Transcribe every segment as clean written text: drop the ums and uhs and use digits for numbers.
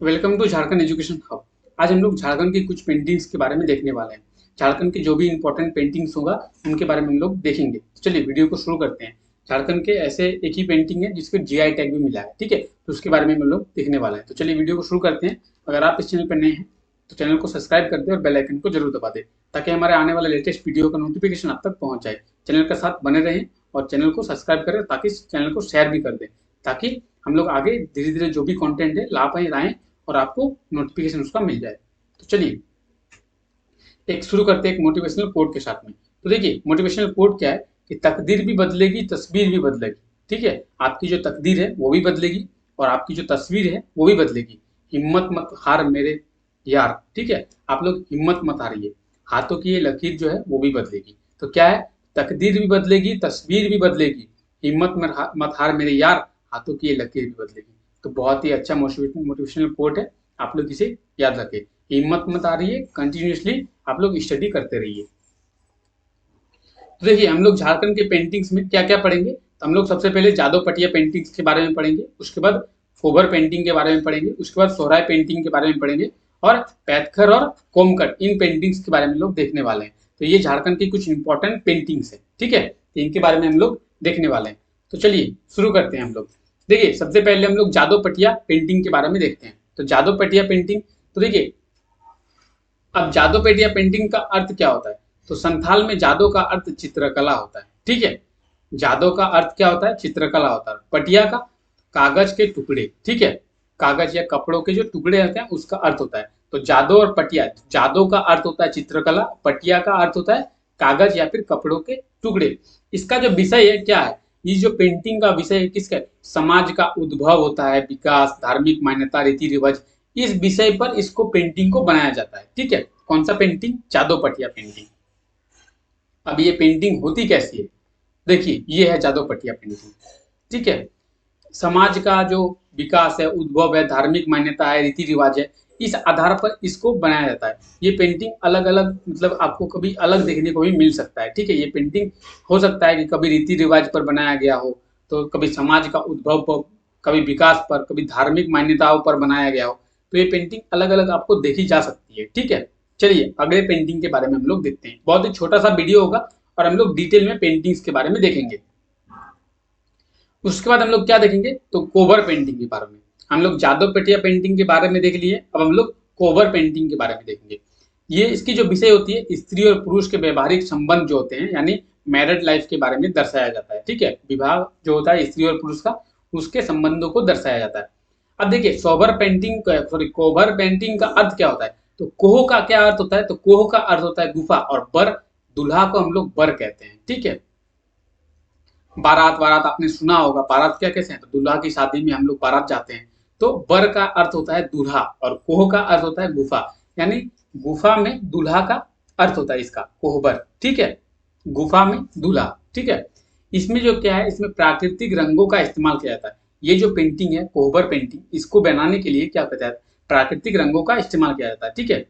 Welcome to Jharkhand education hub. आज हम लोग झारखंड की कुछ पेंटिंग्स के बारे में देखने वाले हैं। झारखंड की जो भी इंपॉर्टेंट पेंटिंग्स होगा उनके बारे में हम लोग देखेंगे। चलिए वीडियो को शुरू करते हैं। झारखंड के ऐसे एक ही पेंटिंग है जिसको जीआई टैग भी मिला है, ठीक है, तो उसके बारे में हम लोग देखने वाले हैं। तो चलिए वीडियो को शुरू करते हैं। अगर आप इस चैनल पर नए हैं तो चैनल को सब्सक्राइब कर दें और बेल आइकन को जरूर दबा दें ताकि हमारे आने वाले लेटेस्ट वीडियो का नोटिफिकेशन आप तक पहुंच जाए। चैनल के साथ बने रहें और चैनल को सब्सक्राइब करें ताकि चैनल को शेयर भी कर दें, ताकि हम लोग आगे धीरे धीरे जो भी कंटेंट है ला पाए लाएं और आपको नोटिफिकेशन उसका मिल जाए। तो चलिए एक शुरू करते हैं एक मोटिवेशनल कोट के साथ में। तो देखिए मोटिवेशनल कोट क्या है कि तकदीर भी बदलेगी, तस्वीर भी बदलेगी। ठीक है, आपकी जो तकदीर है वो भी बदलेगी और आपकी जो तस्वीर है वो भी बदलेगी। हिम्मत मत हार मेरे यार, ठीक है, आप लोग हिम्मत मत हारिए, हाथों की ये लकीर जो है वो भी बदलेगी। तो क्या है, तकदीर भी बदलेगी, तस्वीर भी बदलेगी, हिम्मत मत हार मेरे यार, हाथों की ये लकीर भी बदलेगी। तो बहुत ही अच्छा मोटिवेशनल कोट है, आप लोग इसे याद रखें। हिम्मत मत आ रही है, कंटिन्यूसली आप लोग स्टडी करते रहिए। तो देखिए हम लोग झारखंड के पेंटिंग्स में क्या क्या पढ़ेंगे। तो हम लोग सबसे पहले जादव पटिया पेंटिंग्स के बारे में पढ़ेंगे, उसके बाद फोबर पेंटिंग के बारे में पढ़ेंगे, उसके बाद सोहराय पेंटिंग के बारे में पढ़ेंगे और पैथर और कोमकट इन पेंटिंग्स के बारे में लोग देखने वाले हैं। तो ये झारखंड की कुछ इंपॉर्टेंट पेंटिंग्स है, ठीक है, तो इनके बारे में हम लोग देखने वाले हैं। तो चलिए शुरू करते हैं हम लोग। देखिए सबसे पहले हम लोग जादव पटिया पेंटिंग के बारे में देखते हैं। तो जादव पटिया पेंटिंग, तो देखिए अब जादो पेटिया पेंटिंग का अर्थ क्या होता है। तो संथाल में जादो का अर्थ चित्रकला होता है, ठीक है, जादो का अर्थ क्या होता है, चित्रकला होता है। पटिया का कागज के टुकड़े, ठीक है, कागज या कपड़ों के जो टुकड़े होते हैं उसका अर्थ होता है। तो जादो और पटिया, जादो का अर्थ होता है चित्रकला, पटिया का अर्थ होता है कागज या फिर कपड़ों के टुकड़े। इसका जो विषय है क्या है, ये जो पेंटिंग का विषय है किसका, समाज का उद्भव होता है, विकास, धार्मिक मान्यता, रीति रिवाज, इस विषय पर इसको पेंटिंग को बनाया जाता है। ठीक है, कौन सा पेंटिंग, जादव पटिया पेंटिंग। अब ये पेंटिंग होती कैसी है, देखिए ये है जादव पटिया पेंटिंग, ठीक है। समाज का जो विकास है, उद्भव है, धार्मिक मान्यता है, रीति रिवाज है, इस आधार पर इसको बनाया जाता है। ये पेंटिंग अलग अलग, मतलब आपको कभी अलग देखने को भी मिल सकता है, ठीक है। ये पेंटिंग हो सकता है कि कभी रीति रिवाज पर बनाया गया हो, तो कभी समाज का उद्भव पर, कभी विकास पर, कभी धार्मिक मान्यताओं पर बनाया गया हो। तो ये पेंटिंग अलग अलग आपको देखी जा सकती है, ठीक है। चलिए अगले पेंटिंग के बारे में हम लोग देखते हैं। बहुत ही छोटा सा वीडियो होगा और हम लोग डिटेल में पेंटिंग्स के बारे में देखेंगे। उसके बाद हम लोग क्या देखेंगे, तो कोबर पेंटिंग के बारे में। हम लोग जादव पटिया पेंटिंग के बारे में देख लिए, अब हम लोग कोबर पेंटिंग के बारे में देखेंगे। ये इसकी जो विषय होती है, स्त्री और पुरुष के वैवाहिक संबंध जो होते हैं, यानी मैरिड लाइफ के बारे में दर्शाया जाता है, ठीक है। विवाह जो होता है स्त्री और पुरुष का, उसके संबंधों को दर्शाया जाता है। अब देखिए सोबर पेंटिंग, सॉरी कोबर पेंटिंग का अर्थ क्या होता है। तो कोह का क्या अर्थ होता है, तो कोह का अर्थ होता है गुफा, और बर, दुल्हा को हम लोग बर कहते हैं, ठीक है। बारात वारात आपने सुना होगा, बारात क्या कैसे हैं, तो दूल्हा की शादी में हम लोग बारात जाते हैं। तो बर का अर्थ होता है दूल्हा और कोह का अर्थ होता है गुफा, यानी गुफा में दूल्हा का अर्थ होता है इसका कोहबर, ठीक है, गुफा में दूल्हा, ठीक है। इसमें जो क्या है, इसमें प्राकृतिक रंगों का इस्तेमाल किया जाता है। ये जो पेंटिंग है कोहबर पेंटिंग, इसको बनाने के लिए क्या कहता है, प्राकृतिक रंगों का इस्तेमाल किया जाता है, ठीक है।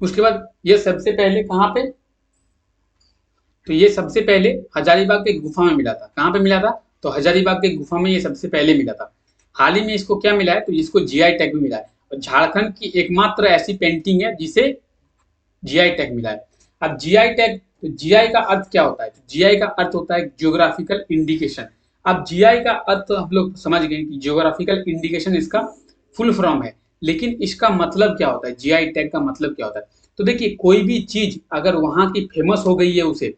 उसके बाद ये सबसे पहले कहाँ पे, तो ये सबसे पहले हजारीबाग के गुफा में मिला था। कहाँ पे मिला था, तो हजारीबाग के गुफा में ये सबसे पहले मिला था। हाल ही में इसको क्या मिला है, तो इसको जीआई टैग भी मिला है, और झारखंड की एकमात्र ऐसी पेंटिंग है जिसे जीआई टैग मिला है। अब जीआई टैग, तो जीआई का अर्थ क्या होता है, तो जीआई का अर्थ होता है जियोग्राफिकल इंडिकेशन। अब जीआई का अर्थ हम लोग समझ गए कि जियोग्राफिकल इंडिकेशन इसका फुल फॉर्म है, लेकिन इसका मतलब क्या होता है, जीआई टैग का मतलब क्या होता है। तो देखिए कोई भी चीज अगर वहां की फेमस हो गई है उसे,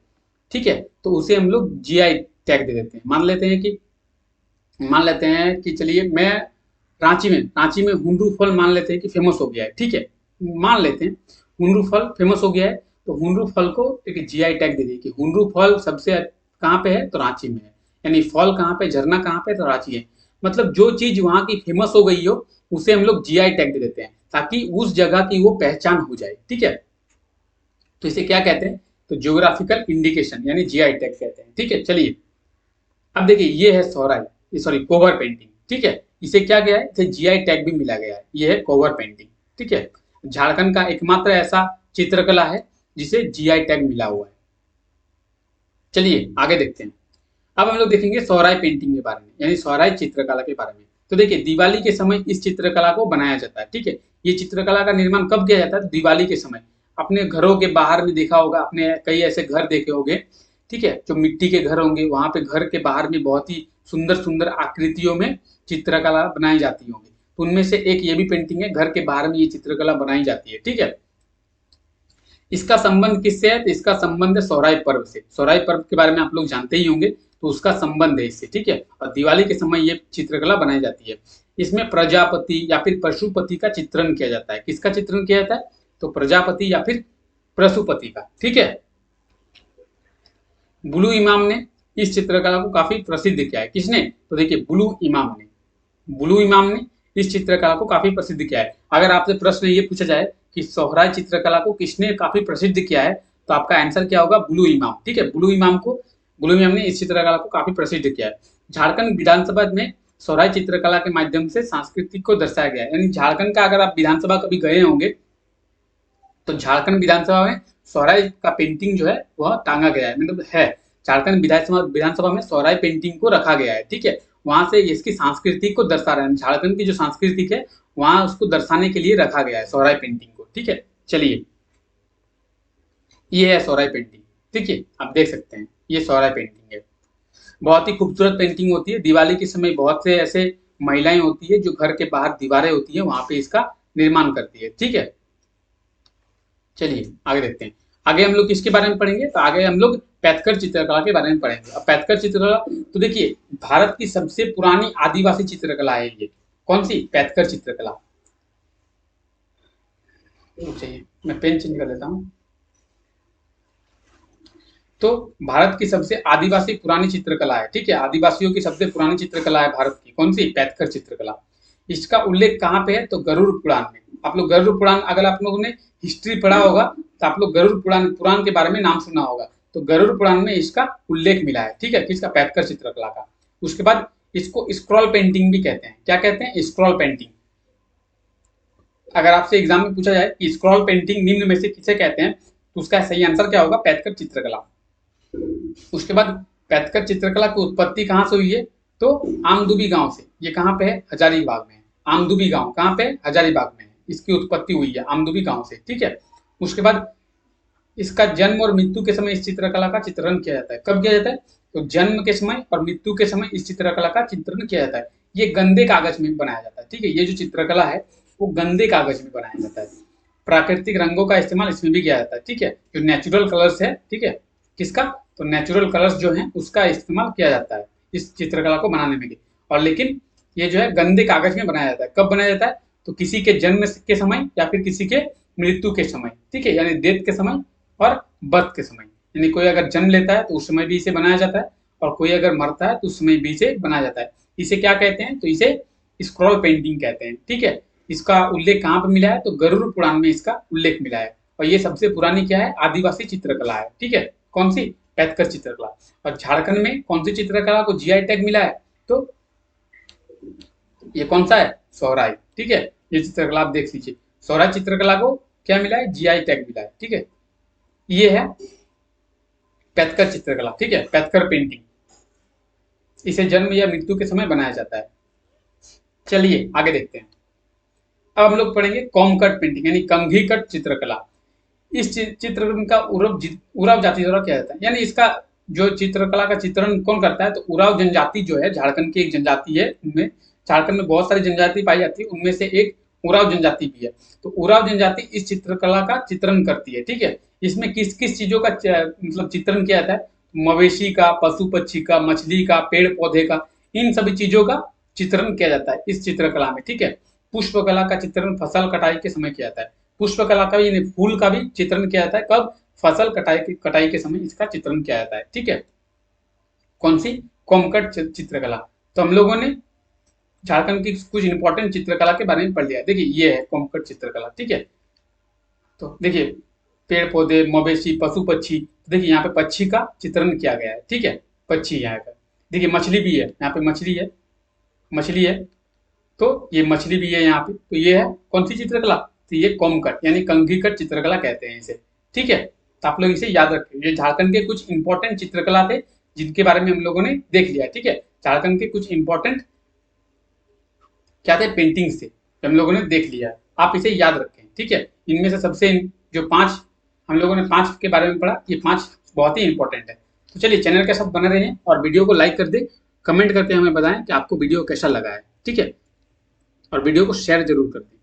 ठीक है, तो उसे हम लोग जीआई टैग दे देते हैं। मान लेते हैं कि चलिए मैं रांची में हुंडरू फल मान लेते हैं कि फेमस हो गया है, ठीक है, मान लेते हैं हुंडरू फल फेमस हो गया है, तो हुंडरू फल को एक जीआई टैग दे दिए कि हुंडरू फल सबसे कहाँ पे है, तो रांची में है, यानी फल कहाँ पे, झरना कहाँ पे, तो रांची है। मतलब जो चीज वहां की फेमस हो गई हो उसे हम लोग जीआई टैग दे देते हैं ताकि उस जगह की वो पहचान हो जाए, ठीक है। तो इसे क्या कहते हैं, तो जियोग्राफिकल इंडिकेशन यानी जीआई टैग कहते हैं, ठीक है। चलिए अब देखिए ये है सोहराय, सॉरी कोवर पेंटिंग, ठीक है, इसे क्या गया है, इसे जीआई टैग भी मिला गया है, ये है कोवर पेंटिंग, ठीक है। झारखंड का एकमात्र ऐसा चित्रकला है जिसे जीआई टैग मिला हुआ है। चलिए आगे देखते हैं। अब हम लोग देखेंगे सोहराय पेंटिंग के बारे में, यानी सोहराय चित्रकला के बारे में। तो देखिए दिवाली के समय इस चित्रकला को बनाया जाता है। ठीक है, ये चित्रकला का निर्माण कब किया जाता है? दिवाली के समय। अपने घरों के बाहर में देखा होगा, अपने कई ऐसे घर देखे होंगे, ठीक है, जो मिट्टी के घर होंगे, वहां पे घर के बाहर में बहुत ही सुंदर सुंदर आकृतियों में चित्रकला बनाई जाती होंगी। तो उनमें से एक ये भी पेंटिंग है, घर के बाहर में ये चित्रकला बनाई जाती है। ठीक है, इसका संबंध किससे है? तो इसका संबंध है सोहराय पर्व से। सोहराय पर्व के बारे में आप लोग जानते ही होंगे, तो उसका संबंध है इससे। ठीक है, और दिवाली के समय ये चित्रकला बनाई जाती है। इसमें प्रजापति या फिर पशुपति का चित्रण किया जाता है। किसका चित्रण किया जाता है? तो प्रजापति या फिर पशुपति का। ठीक है, ब्लू इमाम ने इस चित्रकला को काफी प्रसिद्ध किया है। किसने? तो देखिए ब्लू इमाम ने, ब्लू इमाम ने इस चित्रकला को काफी प्रसिद्ध किया है। अगर आपसे प्रश्न ये पूछा जाए कि सोहराय चित्रकला को किसने काफी प्रसिद्ध किया है, तो आपका आंसर क्या होगा? ब्लू इमाम। ठीक है, ब्लू इमाम ने इस चित्रकला को काफी प्रसिद्ध किया है। झारखंड विधानसभा में सोहराय चित्रकला के माध्यम से संस्कृति को दर्शाया गया है। यानी झारखंड का अगर आप विधानसभा कभी गए होंगे, तो झारखंड विधानसभा में सोहराय का पेंटिंग जो है वह टांगा गया है, मतलब है। झारखंड विधानसभा में सोहराय पेंटिंग को रखा गया है। ठीक है, वहां से इसकी संस्कृति को दर्शा रहे हैं। झारखंड की जो सांस्कृतिक है वहां उसको दर्शाने के लिए रखा गया है सोहराय पेंटिंग को। ठीक है, चलिए ये है सोहराय पेंटिंग। ठीक है, आप देख सकते हैं ये सोहराय पेंटिंग है। बहुत ही खूबसूरत पेंटिंग होती है। दिवाली के समय बहुत से ऐसे महिलाएं होती है जो घर के बाहर दीवारें होती है वहां पे इसका निर्माण करती है। ठीक है, चलिए आगे देखते हैं। आगे हम लोग किसके बारे में पढ़ेंगे? तो आगे हम लोग पैथकर चित्रकला के बारे में पढ़ेंगे। अब पैथकर चित्रकला, तो देखिए भारत की सबसे पुरानी आदिवासी चित्रकला है ये। कौन सी? पैथकर चित्रकला। चाहिए मैं पेन चेंज कर लेता हूँ। तो भारत की सबसे आदिवासी पुरानी चित्रकला है। ठीक है, आदिवासियों की सबसे पुरानी चित्रकला है भारत की। कौन सी? पैथकर चित्रकला। इसका उल्लेख कहाँ पे है? तो गरुड़ पुराण में। आप लोग गरुड़ पुराण, अगर आप लोगों ने हिस्ट्री पढ़ा होगा तो आप लोग गरुड़ पुराण के बारे में नाम सुना होगा। तो गरुड़ पुराण में इसका उल्लेख मिला है। ठीक है, किसका? पैथकर चित्रकला का। उसके बाद इसको स्क्रॉल पेंटिंग भी कहते हैं। क्या कहते हैं? Scroll painting. अगर आपसे एग्जाम में पूछा जाए कि स्क्रॉल पेंटिंग निम्न में से किसे कहते हैं, तो उसका सही आंसर क्या होगा? पैथकर चित्रकला। उसके बाद पैथकर चित्रकला की उत्पत्ति कहाँ से हुई है? तो आमदुबी गांव से। ये कहाँ पे है? हजारीबाग में। आमदुबी गांव कहाँ पे? हजारीबाग में। इसकी उत्पत्ति हुई है आमदुबी गांव से। ठीक है, उसके बाद इसका जन्म और मृत्यु के समय इस चित्रकला का चित्रण किया जाता है। कब किया जाता है? तो जन्म के समय और मृत्यु के समय इस चित्रकला का चित्रण किया जाता है। ये गंदे कागज में बनाया जाता है। ठीक है, ये जो चित्रकला है वो गंदे कागज में बनाया जाता है। प्राकृतिक रंगों का इस्तेमाल इसमें भी किया जाता है। ठीक है, जो नेचुरल कलर्स है, ठीक है, किसका? तो नेचुरल कलर्स जो है उसका इस्तेमाल किया जाता है इस चित्रकला को बनाने में। और लेकिन ये जो है गंदे कागज में बनाया जाता है। कब बनाया जाता है? तो किसी के जन्म के समय या फिर किसी के मृत्यु के समय। ठीक है, यानी डेथ के समय और बर्थ के समय। यानी कोई अगर जन्म लेता है तो उस समय भी इसे बनाया जाता है, और कोई अगर मरता है तो उस समय भी इसे बनाया जाता है। इसे क्या कहते हैं? तो इसे स्क्रॉल पेंटिंग कहते हैं। ठीक है, इसका उल्लेख कहाँ पर मिला है? तो गरुड़ पुराण में इसका उल्लेख मिला है। और ये सबसे पुरानी क्या है? आदिवासी चित्रकला है। ठीक है, कौन सी? पैथकर चित्रकला। और झारखंड में कौन सी चित्रकला को जीआई टैग मिला है? तो ये कौन सा है? सोहराय। ठीक है, ये चित्रकला आप देख लीजिए। सोहराय चित्रकला को क्या मिला है? जीआई टैग मिला है। ठीक है, ये है पैथकर चित्रकला। ठीक है, पैथकर पेंटिंग। इसे जन्म या मृत्यु के समय बनाया जाता है। चलिए आगे देखते हैं। अब हम लोग पढ़ेंगे कॉमकट पेंटिंग, यानी कंघी कट चित्रकला। इस चित्र का उराव जाति द्वारा किया जाता है। यानी इसका जो चित्रकला का चित्रण कौन करता है? तो उराव जनजाति जो है, झारखंड की एक जनजाति है। उनमें झारखंड में बहुत सारी जनजाति पाई जाती है, उनमें से एक उराव जनजाति भी है। तो उराव जनजाति इस चित्रकला का चित्रण करती है। ठीक है, इसमें किस किस चीजों का मतलब चित्रण किया जाता है? मवेशी का, पशु पक्षी का, मछली का, पेड़ पौधे का, इन सभी चीजों का चित्रण किया जाता है इस चित्रकला में। ठीक है, पुष्पकला का चित्रण फसल कटाई के समय किया जाता है। पुष्पकला का यानी फूल का भी चित्रण किया जाता है। कब? फसल कटाई के समय इसका चित्रण किया जाता है। ठीक है, कौन सी? कॉमकट चित्रकला। तो हम लोगों ने झारखंड की कुछ इंपॉर्टेंट चित्रकला के बारे में पढ़ लिया। देखिए ये है कॉमकट चित्रकला। ठीक है, तो देखिए पेड़ पौधे, मवेशी, पशु पक्षी। तो देखिए यहाँ पे पक्षी का चित्रण किया गया है। ठीक है, पक्षी यहाँ पर। देखिए मछली भी है, यहाँ पे मछली है, मछली है, तो ये मछली भी है यहाँ पे। तो ये है कौन सी चित्रकला? तो ये कॉमकट यानी कंघी कट चित्रकला कहते हैं इसे। ठीक है, तो आप लोग इसे याद रखें। ये झारखंड के कुछ इंपॉर्टेंट चित्रकला थे जिनके बारे में हम लोगों ने देख लिया। ठीक है, झारखंड के कुछ इंपॉर्टेंट क्या थे, पेंटिंग से हम लोगों ने देख लिया। आप इसे याद रखें, ठीक है। इनमें से सबसे जो 5 हम लोगों ने 5 के बारे में पढ़ा, ये 5 बहुत ही इंपॉर्टेंट है। तो चलिए चैनल के साथ बने रहें और वीडियो को लाइक कर दें, कमेंट करके हमें बताएं कि आपको वीडियो कैसा लगा है, ठीक है, और वीडियो को शेयर जरूर कर दें।